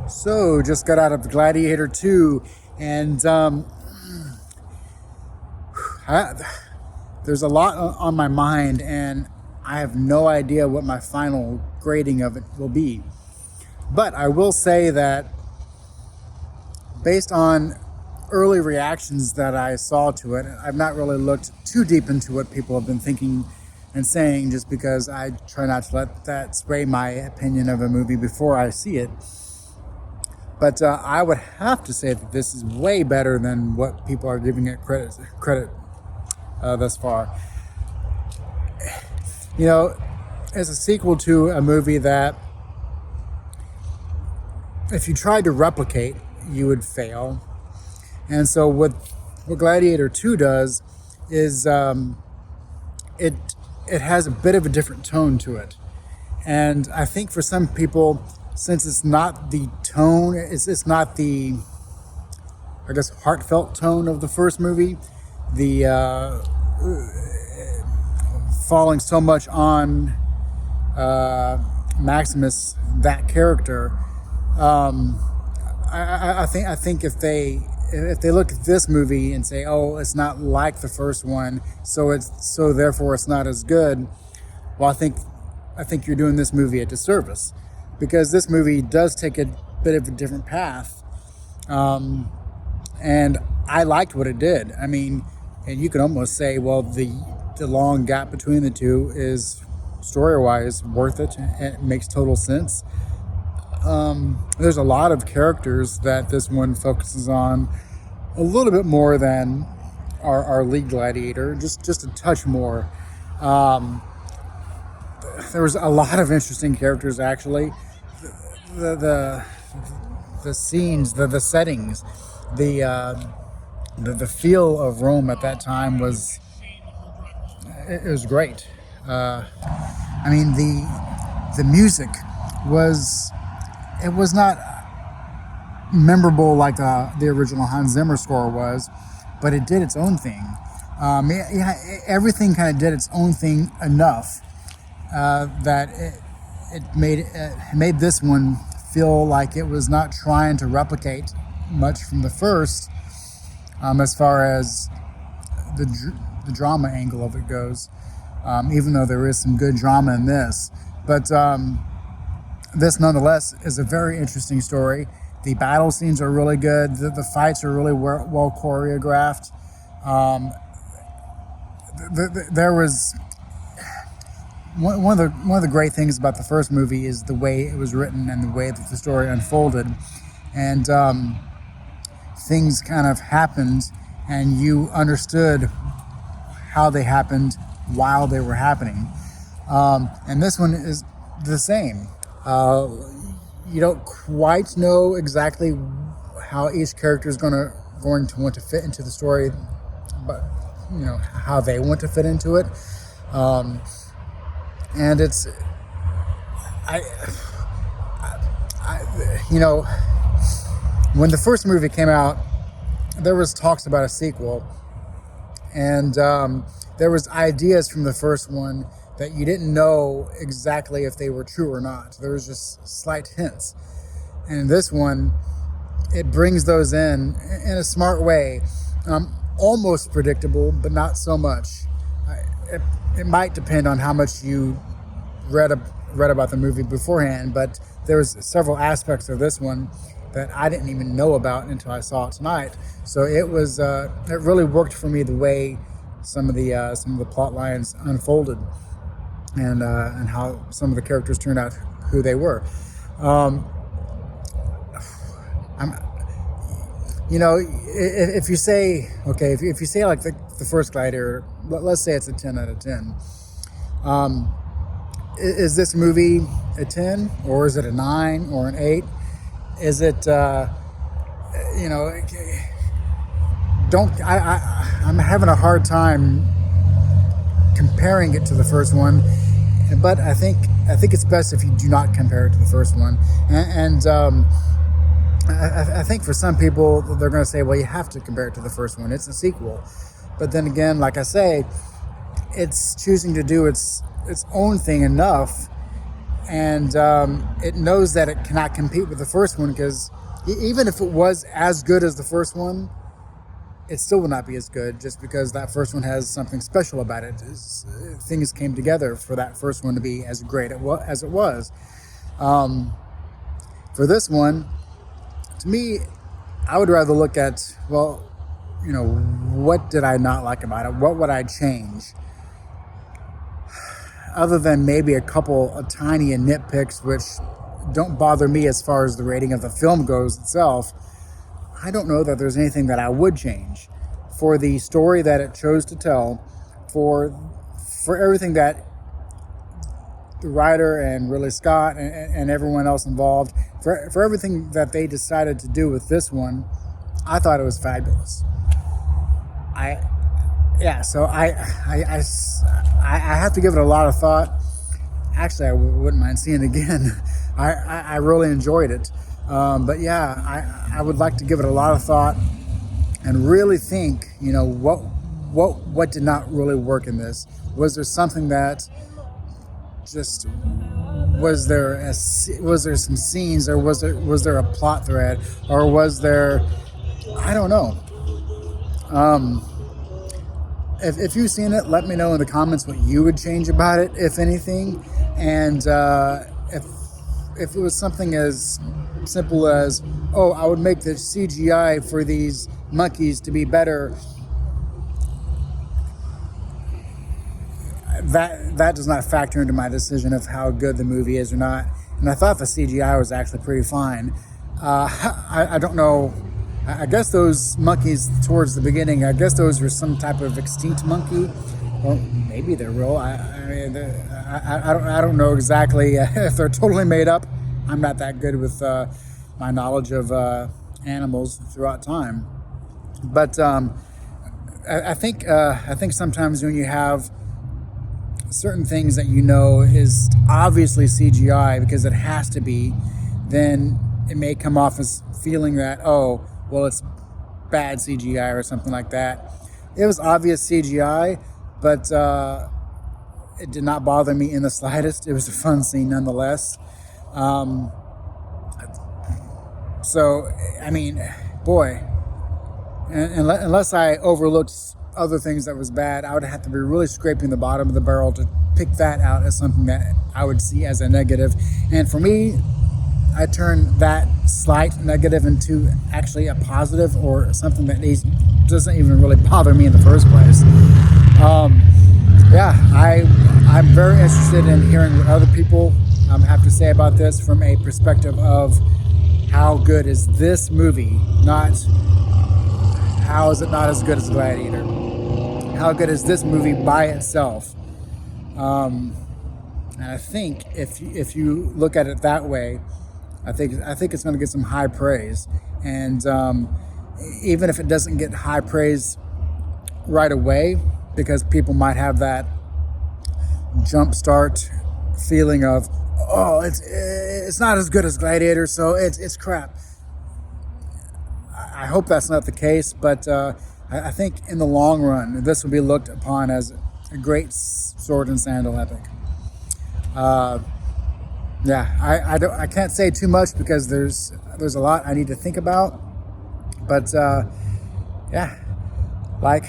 So, just got out of Gladiator 2, and I, there's a lot on my mind, and I have no idea what my final grading of it will be. But I will say that based on early reactions that I saw to it, I've not really looked too deep into what people have been thinking and saying, just because I try not to let that sway my opinion of a movie before I see it. But I would have to say that this is way better than what people are giving it credit thus far. You know, as a sequel to a movie that, if you tried to replicate, you would fail. And so what Gladiator 2 does is it has a bit of a different tone to it. And I think for some people, since it's not the tone, it's not the, I guess, heartfelt tone of the first movie, the falling so much on Maximus, that character. I think if they look at this movie and say, oh, it's not like the first one, so therefore it's not as good. Well, I think you're doing this movie a disservice, because this movie does take a bit of a different path, and I liked what it did. I mean, and you can almost say, well, the long gap between the two is story-wise worth it. It makes total sense. There's a lot of characters that this one focuses on a little bit more than our lead Gladiator, just a touch more. There was a lot of interesting characters, actually. The scenes, the settings, the feel of Rome at that time was great. I mean, the music was not memorable like the original Hans Zimmer score was, but it did its own thing. Everything kind of did its own thing enough that it made this one feel like it was not trying to replicate much from the first, as far as the drama angle of it goes, even though there is some good drama in this. But this nonetheless is a very interesting story. The battle scenes are really good. The fights are really well choreographed. There was one of the great things about the first movie is the way it was written and the way that the story unfolded, and things kind of happened, and you understood how they happened while they were happening. And this one is the same. You don't quite know exactly how each character is going to want to fit into the story, but you know how they want to fit into it. And it's, you know, when the first movie came out, there was talks about a sequel, and there was ideas from the first one that you didn't know exactly if they were true or not. There was just slight hints. And in this one, it brings those in a smart way. Almost predictable, but not so much. It might depend on how much you read about the movie beforehand, but there was several aspects of this one that I didn't even know about until I saw it tonight. So it was it really worked for me the way some of the plot lines unfolded, and how some of the characters turned out who they were. If you say, okay, if you say like the first Gladiator, let's say it's a 10 out of 10. Is this movie a 10, or is it a 9 or an 8? Is it, I'm having a hard time comparing it to the first one, but I think it's best if you do not compare it to the first one. I think for some people, they're going to say, well, you have to compare it to the first one. It's a sequel. But then again, like I say, it's choosing to do its own thing enough and it knows that it cannot compete with the first one, because even if it was as good as the first one, it still will not be as good, just because that first one has something special about it. Things came together for that first one to be as great as it was. For this one, to me, I would rather look at, well, what did I not like about it? What would I change? Other than maybe a couple of tiny nitpicks, which don't bother me as far as the rating of the film goes itself, I don't know that there's anything that I would change. For the story that it chose to tell, for everything that the writer and Ridley Scott and everyone else involved, for everything that they decided to do with this one, I thought it was fabulous. So I have to give it a lot of thought. Actually, I wouldn't mind seeing it again. I really enjoyed it. But yeah, I would like to give it a lot of thought and really think, what did not really work in this? Was there something that just, was there some scenes, or was there a plot thread, or was there, I don't know. If you've seen it, let me know in the comments what you would change about it, if anything. And if it was something as simple as, oh, I would make the CGI for these monkeys to be better, that does not factor into my decision of how good the movie is or not. And I thought the CGI was actually pretty fine. I don't know. I guess those monkeys towards the beginning, I guess those were some type of extinct monkey, or maybe they're real. I don't know exactly if they're totally made up. I'm not that good with my knowledge of animals throughout time, but I think sometimes when you have certain things that is obviously CGI because it has to be, then it may come off as feeling that, oh, well, it's bad CGI or something like that. It was obvious CGI, but it did not bother me in the slightest. It was a fun scene nonetheless. So, I mean, boy, unless I overlooked other things that was bad, I would have to be really scraping the bottom of the barrel to pick that out as something that I would see as a negative. And for me, I turn that slight negative into actually a positive, or something that doesn't even really bother me in the first place. I'm very interested in hearing what other people have to say about this from a perspective of how good is this movie, not how is it not as good as Gladiator. How good is this movie by itself? And I think if you look at it that way, I think it's going to get some high praise. And even if it doesn't get high praise right away, because people might have that jump start feeling of, oh, it's not as good as Gladiator, so it's crap. I hope that's not the case, but I think in the long run, this will be looked upon as a great sword and sandal epic. I can't say too much because there's a lot I need to think about. But like,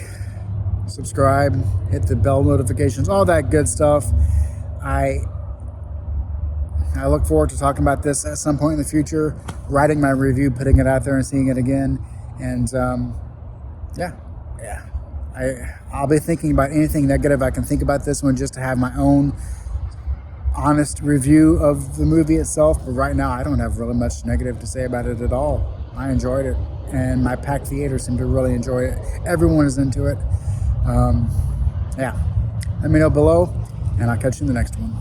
subscribe, hit the bell notifications, all that good stuff. I look forward to talking about this at some point in the future, writing my review, putting it out there, and seeing it again. And I'll be thinking about anything negative I can think about this one, just to have my own honest review of the movie itself. But right now, I don't have really much negative to say about it at all. I enjoyed it, and my packed theater seemed to really enjoy it. Everyone is into it. Let me know below, and I'll catch you in the next one.